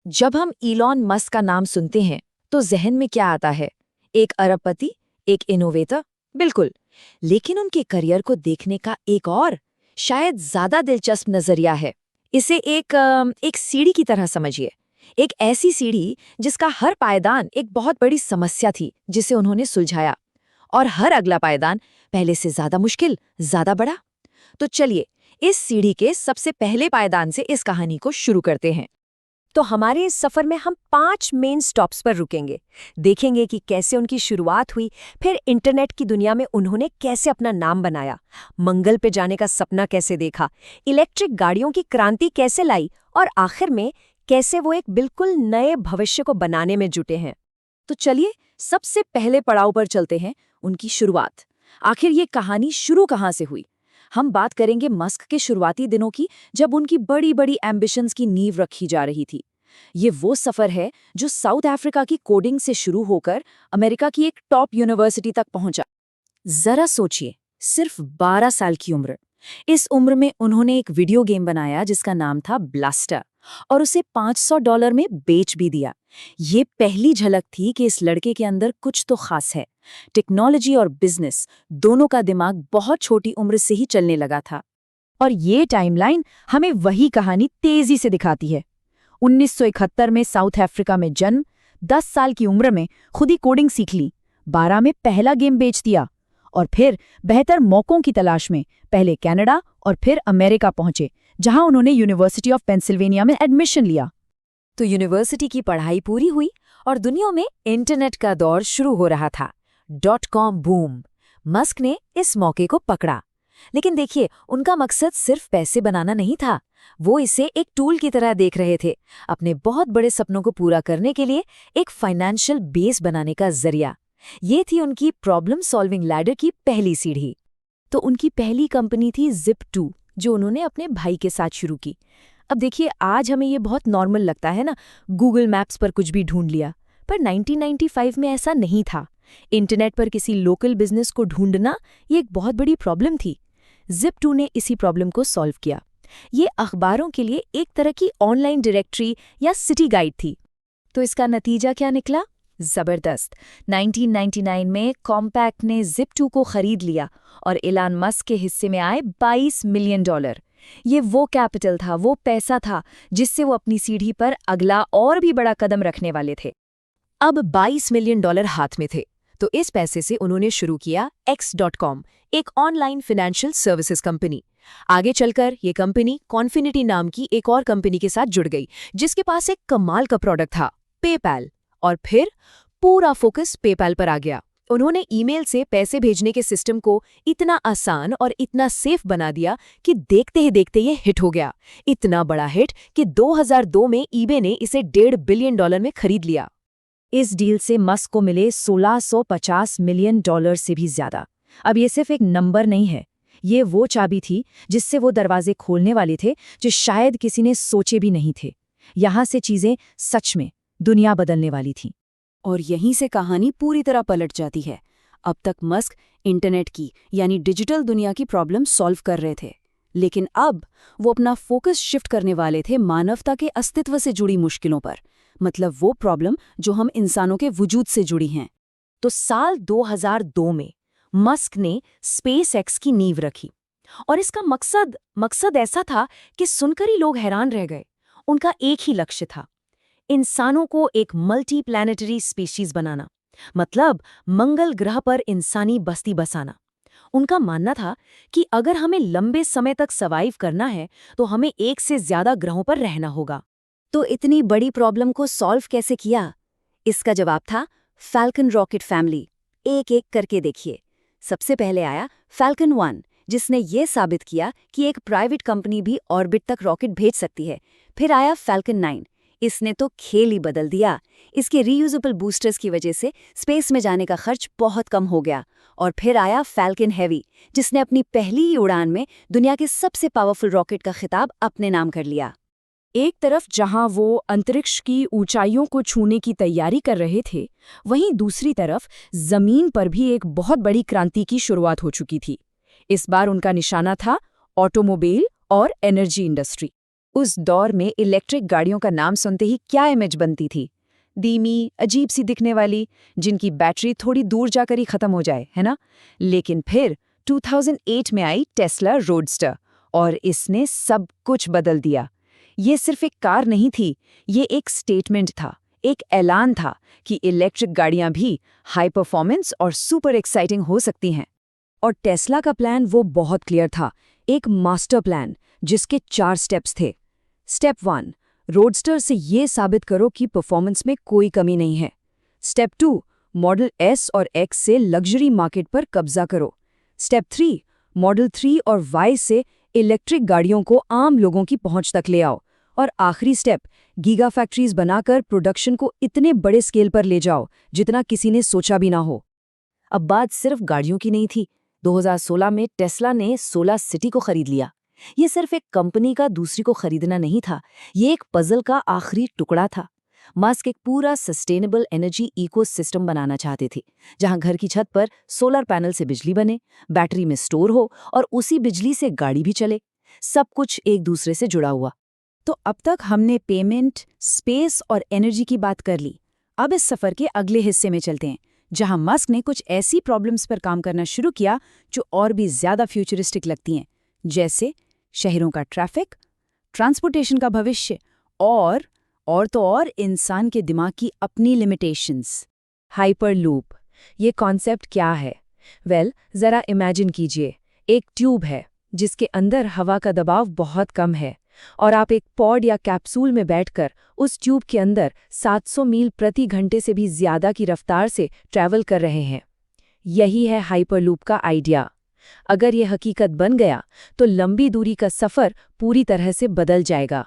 जब हम Elon Musk का नाम सुनते हैं तो जहन में क्या आता है? एक अरबपति, एक इनोवेटर? बिल्कुल। लेकिन उनके करियर को देखने का एक और, शायद ज्यादा दिलचस्प नजरिया है। इसे एक सीढ़ी की तरह समझिए। एक ऐसी सीढ़ी जिसका हर पायदान एक बहुत बड़ी समस्या थी जिसे उन्होंने सुलझाया, और हर अगला पायदान पहले से ज्यादा मुश्किल, ज्यादा बड़ा। तो चलिए इस सीढ़ी के सबसे पहले पायदान से इस कहानी को शुरू करते हैं। तो हमारे इस सफर में हम 5 मेन स्टॉप्स पर रुकेंगे। देखेंगे कि कैसे उनकी शुरुआत हुई, फिर इंटरनेट की दुनिया में उन्होंने कैसे अपना नाम बनाया, मंगल पे जाने का सपना कैसे देखा, इलेक्ट्रिक गाड़ियों की क्रांति कैसे लाई, और आखिर में कैसे वो एक बिल्कुल नए भविष्य को बनाने में जुटे हैं। तो चलिए सबसे पहले पड़ाव पर चलते हैं, उनकी शुरुआत। आखिर ये कहानी शुरू कहाँ से हुई? हम बात करेंगे मस्क के शुरुआती दिनों की, जब उनकी बड़ी बड़ी एम्बिशंस की नींव रखी जा रही थी। ये वो सफर है जो साउथ अफ्रीका की कोडिंग से शुरू होकर अमेरिका की एक टॉप यूनिवर्सिटी तक पहुंचा। जरा सोचिए, सिर्फ 12 साल की उम्र। इस उम्र में उन्होंने एक वीडियो गेम बनाया जिसका नाम था ब्लास्टर, और उसे $500 में बेच भी दिया। ये पहली झलक थी कि इस लड़के के अंदर कुछ तो खास है। टेक्नोलॉजी और बिजनेस दोनों का दिमाग बहुत छोटी उम्र से ही चलने लगा था। और ये टाइमलाइन हमें वही कहानी तेजी से दिखाती है। 1971 में साउथ अफ्रीका में जन्म, 10 साल की उम्र में खुद ही कोडिंग सीख ली, 12 में पहला गेम बेच दिया, और फिर बेहतर मौकों की तलाश में पहले कनाडा और फिर अमेरिका पहुंचे, जहां उन्होंने यूनिवर्सिटी ऑफ पेंसिल्वेनिया में एडमिशन लिया। तो यूनिवर्सिटी की पढ़ाई पूरी हुई और दुनिया में इंटरनेट का दौर शुरू हो रहा था। .com boom. मस्क ने इस मौके को पकड़ा। लेकिन देखिए, उनका मकसद सिर्फ पैसे बनाना नहीं था। वो इसे एक टूल की तरह देख रहे थे, अपने बहुत बड़े सपनों को पूरा करने के लिए एक फाइनेंशियल बेस बनाने का जरिया। ये थी उनकी प्रॉब्लम सॉल्विंग लैडर की पहली सीढ़ी। तो उनकी पहली कंपनी थी Zip2, जो उन्होंने अपने भाई के साथ शुरू की। अब देखिए, आज हमें ये बहुत नॉर्मल लगता है ना, गूगल मैप्स पर कुछ भी ढूंढ लिया। पर 1995 में ऐसा नहीं था। इंटरनेट पर किसी लोकल बिजनेस को ढूंढना ये एक बहुत बड़ी प्रॉब्लम थी। Zip2 ने इसी प्रॉब्लम को सॉल्व किया। ये अखबारों के लिए एक तरह की ऑनलाइन डायरेक्टरी या सिटी गाइड थी। तो इसका नतीजा क्या निकला? जबरदस्त। 1999 में कॉम्पैक्ट ने Zip2 को खरीद लिया और इलॉन मस्क के हिस्से में आए $22 मिलियन। ये वो कैपिटल था, वो पैसा था जिससे वो अपनी सीढ़ी पर अगला और भी बड़ा कदम रखने वाले थे। अब $22 मिलियन हाथ में थे, तो इस पैसे से उन्होंने शुरू किया X.com, एक ऑनलाइन फाइनेंशियल सर्विसेज कंपनी। आगे चलकर ये कंपनी कॉन्फिनिटी नाम की एक और कंपनी के साथ जुड़ गई, जिसके पास एक कमाल का प्रोडक्ट था, पेपैल। और फिर पूरा फोकस पेपैल पर आ गया। उन्होंने ईमेल से पैसे भेजने के सिस्टम को इतना आसान और इतना सेफ बना दिया कि देखते ही देखते ये हिट हो गया। इतना बड़ा हिट कि 2002 में ईबे ने इसे $1.5 बिलियन में खरीद लिया। इस डील से मस्क को मिले $1650 मिलियन से भी ज्यादा। अब ये सिर्फ एक नंबर नहीं है, ये वो चाबी थी जिससे वो दरवाजे खोलने वाले थे जो शायद किसी ने सोचे भी नहीं थे। यहाँ से चीजें सच में दुनिया बदलने वाली थीं। और यहीं से कहानी पूरी तरह पलट जाती है। अब तक मस्क इंटरनेट की यानी डिजिटल दुनिया की प्रॉब्लम सॉल्व कर रहे थे, लेकिन अब वो अपना फोकस शिफ्ट करने वाले थे मानवता के अस्तित्व से जुड़ी मुश्किलों पर, मतलब वो प्रॉब्लम जो हम इंसानों के वजूद से जुड़ी हैं। तो साल 2002 में मस्क ने SpaceX की नींव रखी, और इसका मकसद ऐसा था कि सुनकर ही लोग हैरान रह गए। उनका एक ही लक्ष्य था, इंसानों को एक मल्टी प्लैनेटरी स्पीशीज बनाना, मतलब मंगल ग्रह पर इंसानी बस्ती बसाना। उनका मानना था कि अगर हमें लंबे समय तक सर्वाइव करना है तो हमें एक से ज्यादा ग्रहों पर रहना होगा। तो इतनी बड़ी प्रॉब्लम को सॉल्व कैसे किया? इसका जवाब था फैल्कन रॉकेट फैमिली। एक एक करके देखिए। सबसे पहले आया फैल्कन 1, जिसने ये साबित किया कि एक प्राइवेट कंपनी भी ऑर्बिट तक रॉकेट भेज सकती है। फिर आया फैल्कन 9, इसने तो खेल ही बदल दिया। इसके रीयूजेबल बूस्टर्स की वजह से स्पेस में जाने का खर्च बहुत कम हो गया। और फिर आया फैल्कन हेवी, जिसने अपनी पहली ही उड़ान में दुनिया के सबसे पावरफुल रॉकेट का खिताब अपने नाम कर लिया। एक तरफ जहां वो अंतरिक्ष की ऊंचाइयों को छूने की तैयारी कर रहे थे, वहीं दूसरी तरफ जमीन पर भी एक बहुत बड़ी क्रांति की शुरुआत हो चुकी थी। इस बार उनका निशाना था ऑटोमोबाइल और एनर्जी इंडस्ट्री। उस दौर में इलेक्ट्रिक गाड़ियों का नाम सुनते ही क्या इमेज बनती थी? धीमी, अजीब सी दिखने वाली, जिनकी बैटरी थोड़ी दूर जाकर ही खत्म हो जाए, है ना? लेकिन फिर 2008 में आई टेस्ला रोडस्टर और इसने सब कुछ बदल दिया। ये सिर्फ एक कार नहीं थी, ये एक स्टेटमेंट था, एक ऐलान था कि इलेक्ट्रिक गाड़ियां भी हाई परफॉर्मेंस और सुपर एक्साइटिंग हो सकती हैं। और टेस्ला का प्लान वो बहुत क्लियर था, एक मास्टर प्लान जिसके 4 स्टेप्स थे। स्टेप 1, रोडस्टर से ये साबित करो कि परफॉर्मेंस में कोई कमी नहीं है। स्टेप 2, मॉडल एस और एक्स से लग्जरी मार्केट पर कब्जा करो। स्टेप 3, मॉडल 3 और वाई से इलेक्ट्रिक गाड़ियों को आम लोगों की पहुंच तक ले आओ। और आखिरी स्टेप, गीगा फैक्ट्रीज बनाकर प्रोडक्शन को इतने बड़े स्केल पर ले जाओ जितना किसी ने सोचा भी ना हो। अब बात सिर्फ गाड़ियों की नहीं थी। 2016 में टेस्ला ने सोलर सिटी को खरीद लिया। ये सिर्फ एक कंपनी का दूसरी को खरीदना नहीं था, ये एक पजल का आखिरी टुकड़ा था। मस्क एक पूरा सस्टेनेबल एनर्जी इकोसिस्टम बनाना चाहते थे, जहां घर की छत पर सोलर पैनल से बिजली बने, बैटरी में स्टोर हो और उसी बिजली से गाड़ी भी चले, सब कुछ एक दूसरे से जुड़ा हुआ। तो अब तक हमने पेमेंट, स्पेस और एनर्जी की बात कर ली। अब इस सफर के अगले हिस्से में चलते हैं, जहां मस्क ने कुछ ऐसी प्रॉब्लम्स पर काम करना शुरू किया जो और भी ज्यादा फ्यूचरिस्टिक लगती हैं, जैसे शहरों का ट्रैफिक, ट्रांसपोर्टेशन का भविष्य और इंसान के दिमाग की अपनी लिमिटेशंस। हाइपरलूप, ये कॉन्सेप्ट क्या है? जरा इमेजिन कीजिए, एक ट्यूब है जिसके अंदर हवा का दबाव बहुत कम है और आप एक पॉड या कैप्सूल में बैठकर उस ट्यूब के अंदर 700 मील प्रति घंटे से भी ज्यादा की रफ्तार से ट्रैवल कर रहे हैं। यही है हाइपरलूप का आइडिया। अगर ये हकीकत बन गया तो लंबी दूरी का सफर पूरी तरह से बदल जाएगा।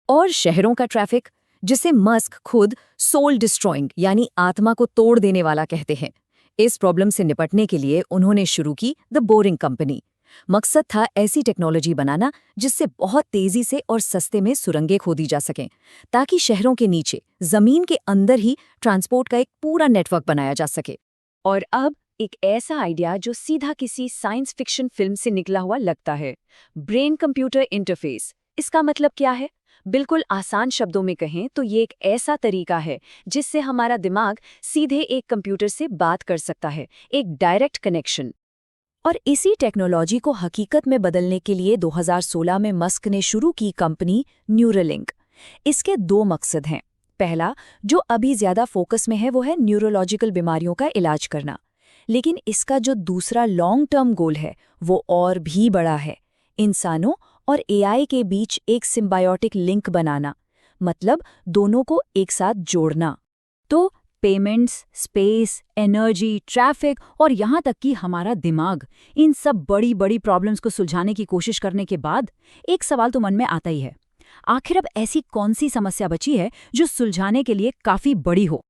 और शहरों का ट्रैफिक, जिसे मस्क खुद सोल डिस्ट्रॉइंग यानी आत्मा को तोड़ देने वाला कहते हैं, इस प्रॉब्लम से निपटने के लिए उन्होंने शुरू की द बोरिंग कंपनी। मकसद था ऐसी टेक्नोलॉजी बनाना जिससे बहुत तेजी से और सस्ते में सुरंगें खोदी जा सकें, ताकि शहरों के नीचे, जमीन के अंदर ही ट्रांसपोर्ट का एक पूरा नेटवर्क बनाया जा सके। और अब एक ऐसा आइडिया जो सीधा किसी साइंस फिक्शन फिल्म से निकला हुआ लगता है, ब्रेन कंप्यूटर इंटरफेस। इसका मतलब क्या है? बिल्कुल आसान शब्दों में कहें तो ये एक ऐसा तरीका है जिससे हमारा दिमाग सीधे एक कंप्यूटर से बात कर सकता है, एक डायरेक्ट कनेक्शन। और इसी टेक्नोलॉजी को हकीकत में बदलने के लिए 2016 में मस्क ने शुरू की कंपनी न्यूरालिंक। इसके 2 मकसद हैं। पहला, जो अभी ज्यादा फोकस में है, वो है न्यूरोलॉजिकल बीमारियों का इलाज करना। लेकिन इसका जो दूसरा लॉन्ग टर्म गोल है वो और भी बड़ा है, इंसानों और एआई के बीच एक सिम्बायोटिक लिंक बनाना, मतलब दोनों को एक साथ जोड़ना। तो पेमेंट्स, स्पेस, एनर्जी, ट्रैफिक और यहाँ तक कि हमारा दिमाग, इन सब बड़ी बड़ी प्रॉब्लम्स को सुलझाने की कोशिश करने के बाद एक सवाल तो मन में आता ही है, आखिर अब ऐसी कौन सी समस्या बची है जो सुलझाने के लिए काफी बड़ी हो?